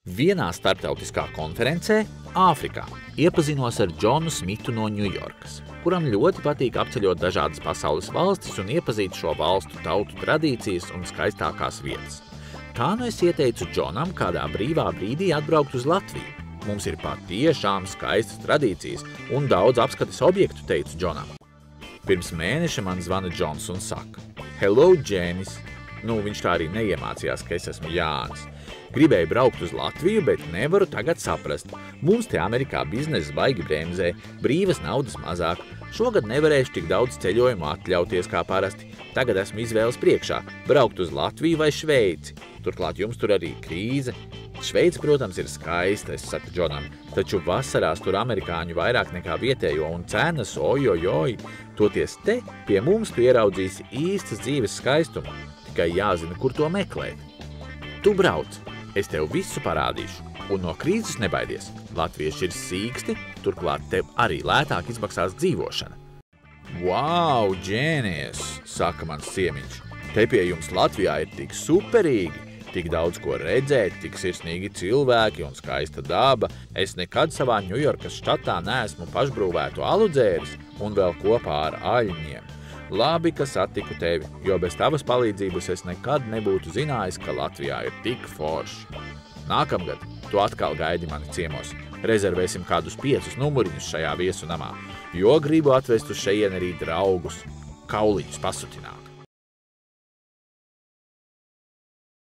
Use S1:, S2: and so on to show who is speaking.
S1: Vienā starptautiskā konferencē Āfrikā iepazinos ar Džonu Smitu no Ņujorkas, kuram ļoti patīk apceļot dažādas pasaules valstis un iepazīt šo valstu tautu tradīcijas un skaistākās vietas. Tā nu es ieteicu Džonam kādā brīvā brīdī atbraukt uz Latviju. Mums ir patiešām skaistas tradīcijas un daudz apskates objektu, teicu Džonam. Pirms mēneša man zvana Džons un saka: "Hello, Dženis!" Viņš tā arī neiemācījās, ka es esmu Jānis. Gribēju braukt uz Latviju, bet nevaru tagad saprast. Mums te Amerikā biznesa baigi bremzē, brīvas naudas mazāk. Šogad nevarēšu tik daudz ceļojumu atļauties kā parasti. Tagad esmu izvēles priekšā – braukt uz Latviju vai Šveici. Turklāt jums tur arī krīze. Šveice, protams, ir skaista, es saku Džonam, taču vasarās tur amerikāņu vairāk nekā vietējo un cenas ojojoj. Toties te pie mums tu ieraudzīsi īstas dzīves skaistumu. Tikai jāzina, kur to meklēt. Tu brauc, es tev visu parādīšu. Un no krīzes nebaidies. Latvieši ir sīksti, turklāt tev arī lētāk izmaksās dzīvošana. Wow, Džēnies, saka mans ciemiņš. Te pie jums Latvijā ir tik superīgi. Tik daudz ko redzēt, tik sirsnīgi cilvēki un skaista daba. Es nekad savā Ņujorkas štatā neesmu pašbrūvētu alu dzēris un vēl kopā ar aļņiem. Labi, ka satiku tevi, jo bez tavas palīdzības es nekad nebūtu zinājis, ka Latvijā ir tik forši. Nākamgad tu atkal gaidi mani ciemos. Rezervēsim kādus 5 numuriņus šajā viesu namā, jo gribu atvest uz šejien arī draugus, kauliņus pasutināt.